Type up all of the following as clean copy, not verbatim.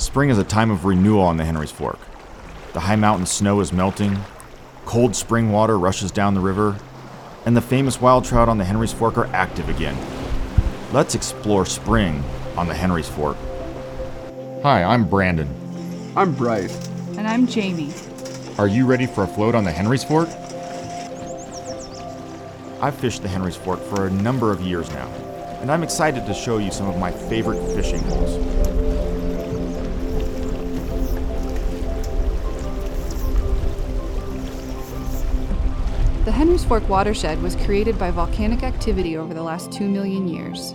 Spring is a time of renewal on the Henry's Fork. The high mountain snow is melting, cold spring water rushes down the river, and the famous wild trout on the Henry's Fork are active again. Let's explore spring on the Henry's Fork. Hi, I'm Brandon. I'm Bryce. And I'm Jamie. Are you ready for a float on the Henry's Fork? I've fished the Henry's Fork for a number of years now, and I'm excited to show you some of my favorite fishing holes. The Henry's Fork watershed was created by volcanic activity over the last 2 million years.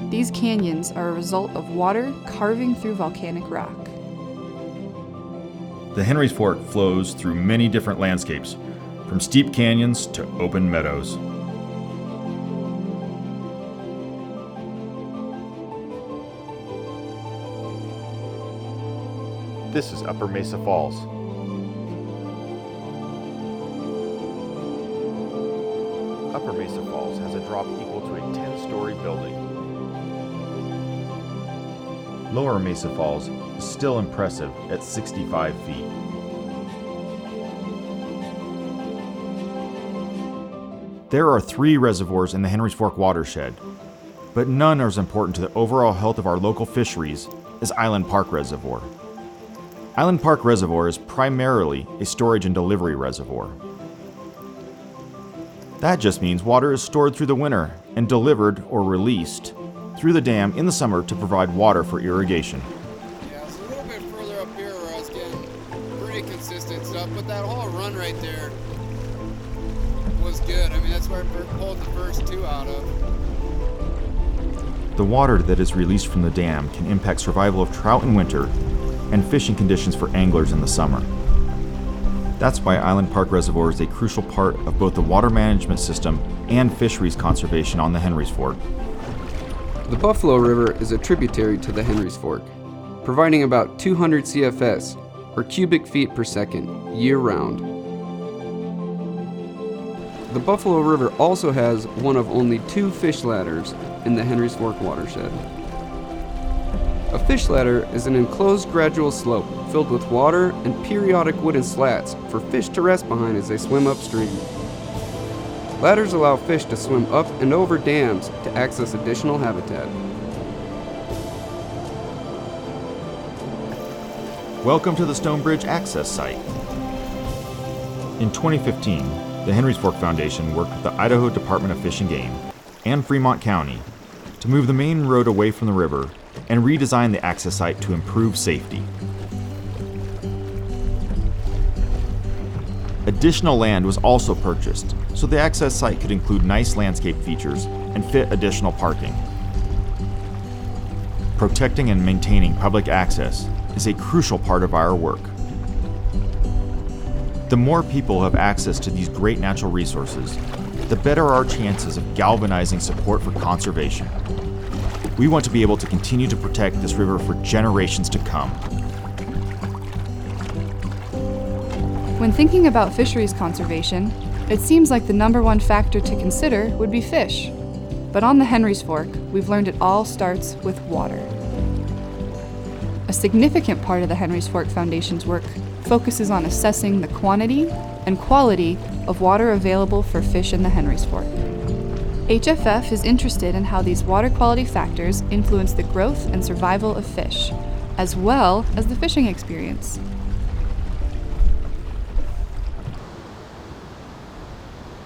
These canyons are a result of water carving through volcanic rock. The Henry's Fork flows through many different landscapes, from steep canyons to open meadows. This is Upper Mesa Falls. Upper Mesa Falls has a drop equal to a 10-story building. Lower Mesa Falls is still impressive at 65 feet. There are 3 reservoirs in the Henry's Fork watershed, but none are as important to the overall health of our local fisheries as Island Park Reservoir. Island Park Reservoir is primarily a storage and delivery reservoir. That just means water is stored through the winter and delivered or released through the dam in the summer to provide water for irrigation. Yeah, it's a little bit further up here where I was getting pretty consistent stuff, but that whole run right there was good. I mean, that's where I pulled the first 2 out of. The water that is released from the dam can impact survival of trout in winter and fishing conditions for anglers in the summer. That's why Island Park Reservoir is a crucial part of both the water management system and fisheries conservation on the Henry's Fork. The Buffalo River is a tributary to the Henry's Fork, providing about 200 CFS, or cubic feet per second, year-round. The Buffalo River also has one of only 2 fish ladders in the Henry's Fork watershed. A fish ladder is an enclosed gradual slope filled with water and periodic wooden slats for fish to rest behind as they swim upstream. Ladders allow fish to swim up and over dams to access additional habitat. Welcome to the Stonebridge Access Site. In 2015, the Henry's Fork Foundation worked with the Idaho Department of Fish and Game and Fremont County to move the main road away from the river and redesign the access site to improve safety. Additional land was also purchased, so the access site could include nice landscape features and fit additional parking. Protecting and maintaining public access is a crucial part of our work. The more people have access to these great natural resources, the better our chances of galvanizing support for conservation. We want to be able to continue to protect this river for generations to come. When thinking about fisheries conservation, it seems like the number one factor to consider would be fish. But on the Henry's Fork, we've learned it all starts with water. A significant part of the Henry's Fork Foundation's work focuses on assessing the quantity and quality of water available for fish in the Henry's Fork. HFF is interested in how these water quality factors influence the growth and survival of fish, as well as the fishing experience.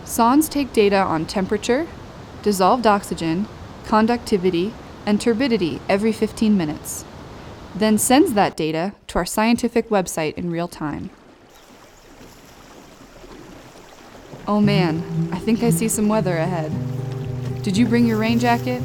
Sondes take data on temperature, dissolved oxygen, conductivity, and turbidity every 15 minutes, then sends that data to our scientific website in real time. Oh man, I think I see some weather ahead. Did you bring your rain jacket?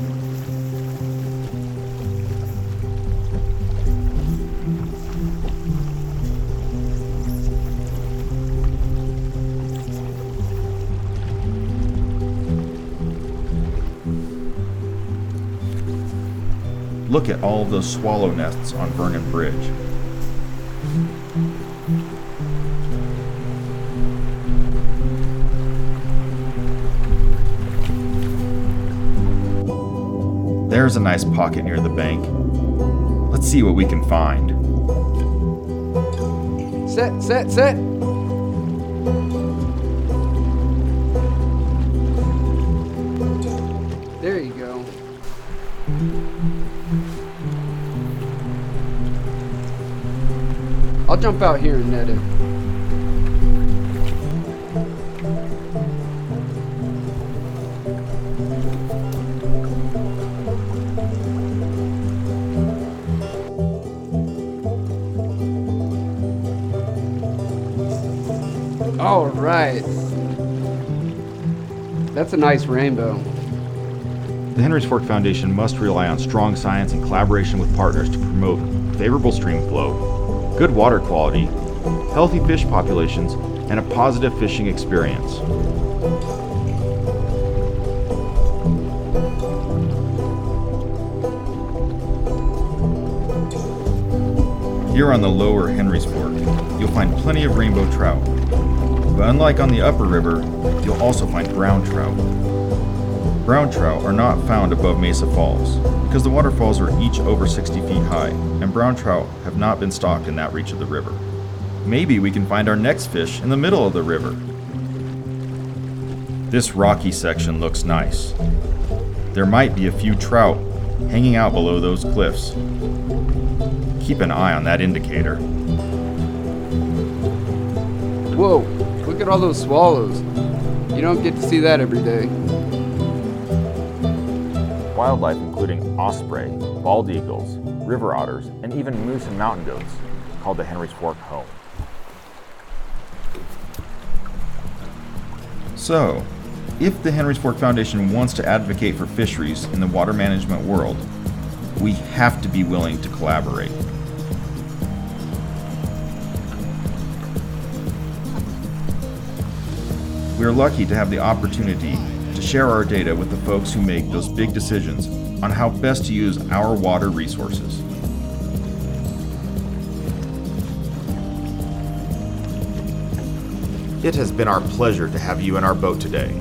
Look at all of those swallow nests on Vernon Bridge. There's a nice pocket near the bank. Let's see what we can find. Set, set, set! There you go. I'll jump out here and net it. All right. That's a nice rainbow. The Henry's Fork Foundation must rely on strong science and collaboration with partners to promote favorable stream flow, good water quality, healthy fish populations, and a positive fishing experience. Here on the lower Henry's Fork, you'll find plenty of rainbow trout. But unlike on the upper river, you'll also find brown trout. Brown trout are not found above Mesa Falls because the waterfalls are each over 60 feet high, and brown trout have not been stocked in that reach of the river. Maybe we can find our next fish in the middle of the river. This rocky section looks nice. There might be a few trout hanging out below those cliffs. Keep an eye on that indicator. Whoa, look at all those swallows. You don't get to see that every day. Wildlife including osprey, bald eagles, river otters, and even moose and mountain goats call the Henry's Fork home. So, if the Henry's Fork Foundation wants to advocate for fisheries in the water management world, we have to be willing to collaborate. We are lucky to have the opportunity to share our data with the folks who make those big decisions on how best to use our water resources. It has been our pleasure to have you in our boat today.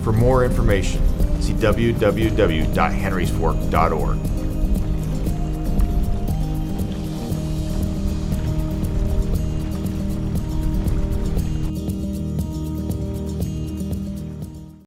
For more information, see www.henrysfork.org.